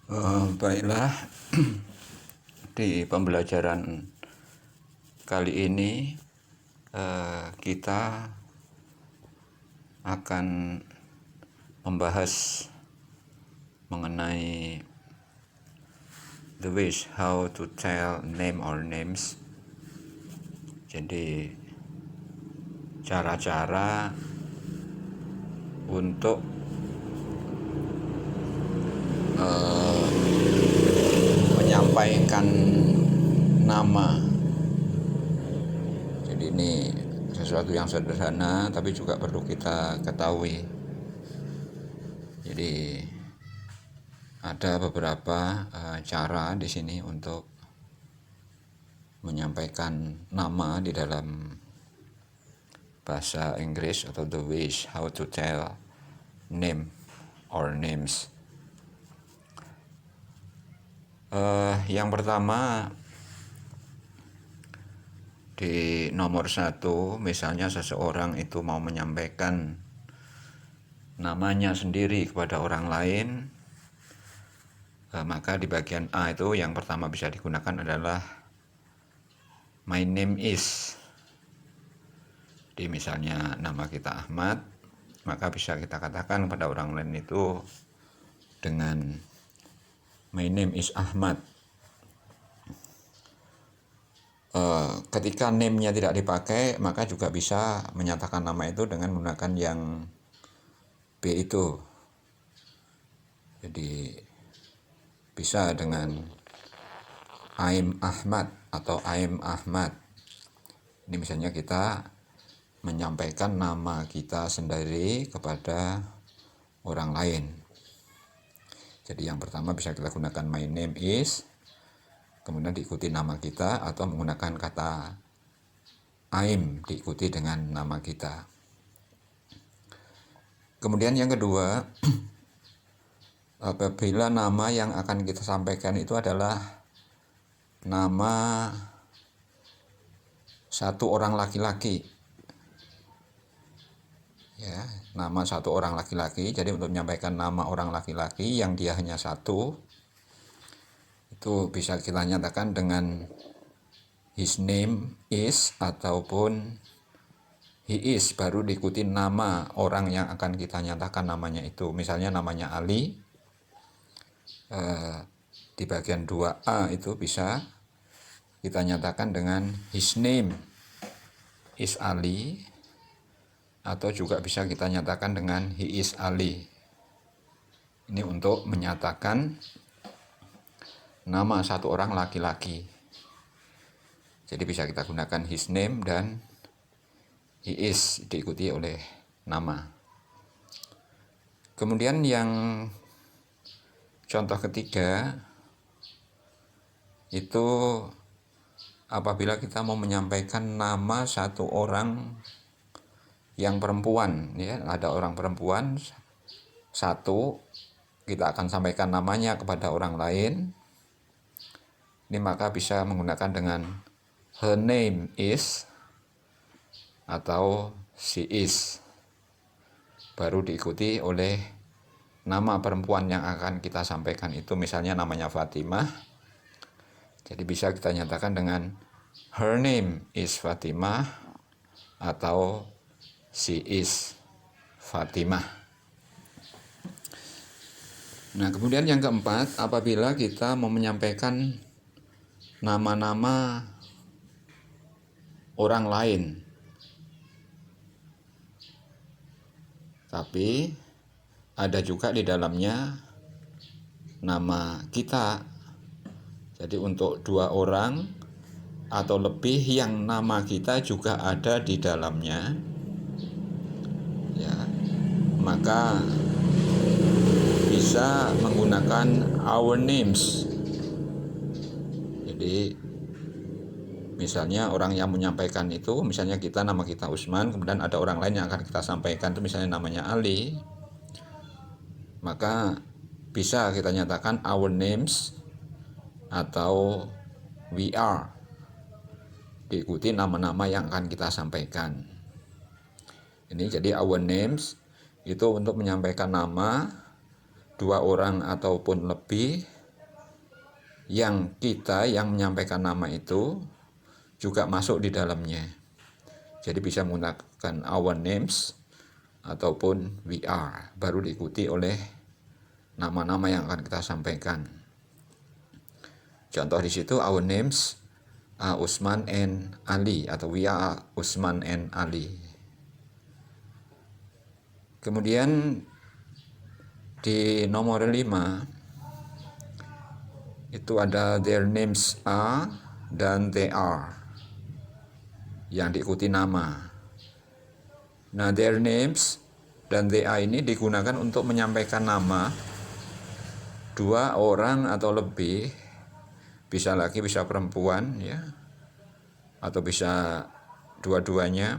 Baiklah, di pembelajaran kali ini kita akan membahas mengenai the ways how to tell name or names. Jadi cara-cara untuk menyampaikan nama. Jadi ini sesuatu yang sederhana tapi juga perlu kita ketahui. Jadi ada beberapa cara di sini untuk menyampaikan nama di dalam bahasa Inggris, atau the ways how to tell name or names. Yang pertama, di nomor 1, misalnya seseorang itu mau menyampaikan namanya sendiri kepada orang lain, maka di bagian A itu yang pertama bisa digunakan adalah my name is. Jadi misalnya nama kita Ahmad, maka bisa kita katakan kepada orang lain itu dengan my name is Ahmad. Ketika name-nya tidak dipakai, maka juga bisa menyatakan nama itu dengan menggunakan yang B itu. Jadi bisa dengan I'm Ahmad atau I'm Ahmad. Ini misalnya kita menyampaikan nama kita sendiri kepada orang lain. Jadi yang pertama bisa kita gunakan my name is, kemudian diikuti nama kita, atau menggunakan kata I'm diikuti dengan nama kita. Kemudian yang kedua, apabila nama yang akan kita sampaikan itu adalah nama satu orang laki-laki, ya, nama satu orang laki-laki. Jadi untuk menyampaikan nama orang laki-laki yang dia hanya satu, itu bisa kita nyatakan dengan his name is ataupun he is, baru diikuti nama orang yang akan kita nyatakan namanya itu. Misalnya namanya Ali, di bagian 2A itu bisa kita nyatakan dengan his name is Ali, atau juga bisa kita nyatakan dengan he is Ali. Ini untuk menyatakan nama satu orang laki-laki. Jadi bisa kita gunakan his name dan he is diikuti oleh nama. Kemudian yang contoh ketiga itu apabila kita mau menyampaikan nama satu orang yang perempuan, ya, ada orang perempuan satu, kita akan sampaikan namanya kepada orang lain. Ini maka bisa menggunakan dengan her name is atau she is, baru diikuti oleh nama perempuan yang akan kita sampaikan itu. Misalnya namanya Fatimah, jadi bisa kita nyatakan dengan her name is Fatimah atau she is Fatimah. Nah, kemudian yang keempat, apabila kita mau menyampaikan nama-nama orang lain, tapi ada juga di dalamnya nama kita. Jadi untuk 2 orang atau lebih yang nama kita juga ada di dalamnya, ya, maka bisa menggunakan our names. Jadi misalnya orang yang menyampaikan itu, misalnya kita, nama kita Usman, kemudian ada orang lain yang akan kita sampaikan itu misalnya namanya Ali, maka bisa kita nyatakan our names atau we are, diikuti nama-nama yang akan kita sampaikan. Ini jadi our names itu untuk menyampaikan nama 2 orang ataupun lebih yang kita yang menyampaikan nama itu juga masuk di dalamnya. Jadi bisa menggunakan our names ataupun we are, baru diikuti oleh nama-nama yang akan kita sampaikan. Contoh di situ our names are Usman and Ali, atau we are Usman and Ali. Kemudian di nomor 5 itu ada their names are dan they are yang diikuti nama. Nah, their names dan they are ini digunakan untuk menyampaikan nama dua orang atau lebih, bisa laki bisa perempuan ya, atau bisa dua-duanya.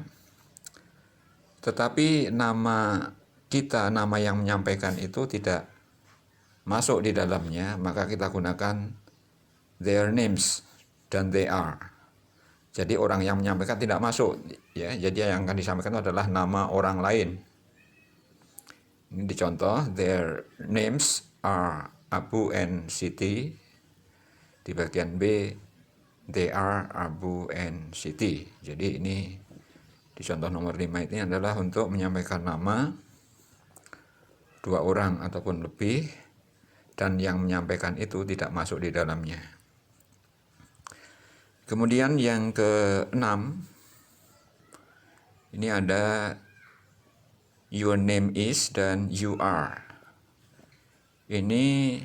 Tetapi nama kita, nama yang menyampaikan itu tidak masuk di dalamnya, maka kita gunakan their names dan they are. Jadi orang yang menyampaikan tidak masuk ya. Jadi yang akan disampaikan itu adalah nama orang lain. Ini dicontoh, their names are Abu and Siti. Di bagian B, they are Abu and Siti. Jadi ini di contoh nomor 5 ini adalah untuk menyampaikan nama dua orang ataupun lebih, dan yang menyampaikan itu tidak masuk di dalamnya. Kemudian yang ke-6, ini ada your name is dan you are. Ini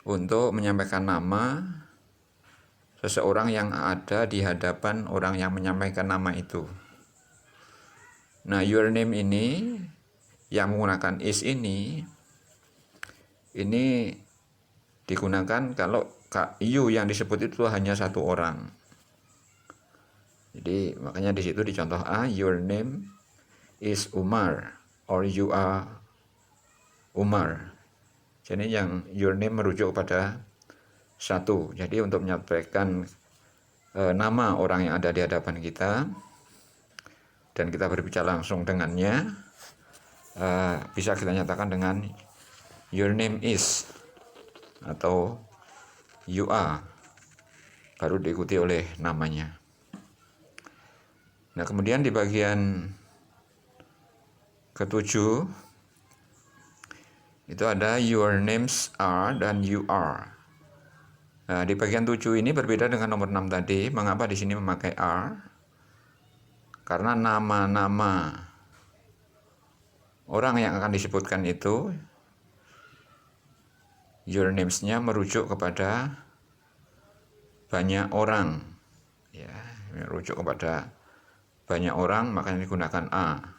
untuk menyampaikan nama seseorang yang ada di hadapan orang yang menyampaikan nama itu. Nah, your name ini yang menggunakan is ini digunakan kalau you yang disebut itu hanya satu orang. Jadi makanya di situ di contoh A, your name is Umar or you are Umar. Jadi yang your name merujuk kepada satu. Jadi untuk menyampaikan nama orang yang ada di hadapan kita dan kita berbicara langsung dengannya, bisa kita nyatakan dengan your name is atau you are, baru diikuti oleh namanya. Nah, kemudian di bagian ke-7 itu ada your names are dan you are. Nah, di bagian 7 ini berbeda dengan nomor 6 tadi. Mengapa di sini memakai are? Karena nama-nama orang yang akan disebutkan itu, your names-nya merujuk kepada banyak orang. Ya, merujuk kepada banyak orang, makanya digunakan a.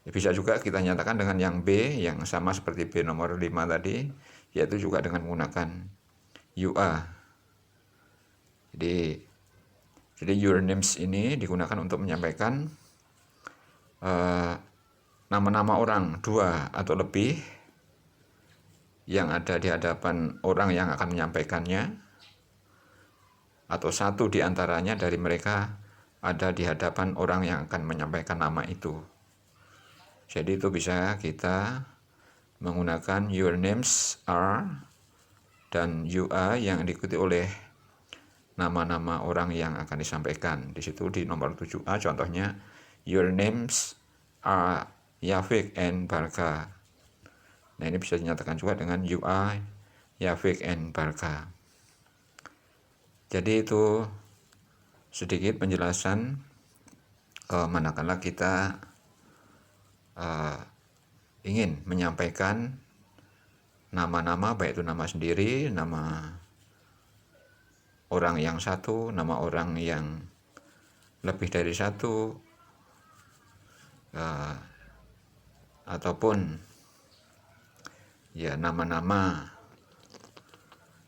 Ya, bisa juga kita nyatakan dengan yang B, yang sama seperti B nomor 5 tadi, yaitu juga dengan menggunakan you are. Jadi your names ini digunakan untuk menyampaikan nama-nama orang dua atau lebih yang ada di hadapan orang yang akan menyampaikannya, atau satu di antaranya dari mereka ada di hadapan orang yang akan menyampaikan nama itu. Jadi itu bisa kita menggunakan your names are dan you are yang diikuti oleh nama-nama orang yang akan disampaikan. Di situ di nomor 7A contohnya, your names are Yafik and Barka. Nah, ini bisa dinyatakan juga dengan you are Yafik and Barka. Jadi itu sedikit penjelasan manakala kita ingin menyampaikan nama-nama, baik itu nama sendiri, nama orang yang satu, nama orang yang lebih dari satu, ataupun ya nama-nama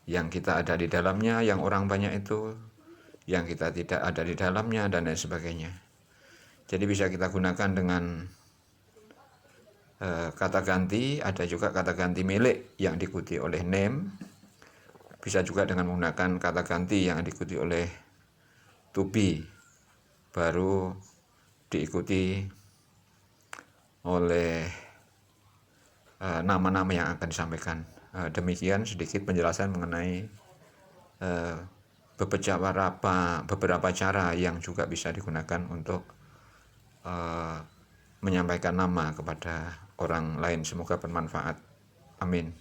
yang kita ada di dalamnya, yang orang banyak itu, yang kita tidak ada di dalamnya, dan lain sebagainya. Jadi bisa kita gunakan dengan kata ganti, ada juga kata ganti milik yang diikuti oleh name, bisa juga dengan menggunakan kata ganti yang diikuti oleh to be, baru diikuti oleh nama-nama yang akan disampaikan. Demikian sedikit penjelasan mengenai beberapa cara yang juga bisa digunakan untuk menyampaikan nama kepada orang lain. Semoga bermanfaat. Amin.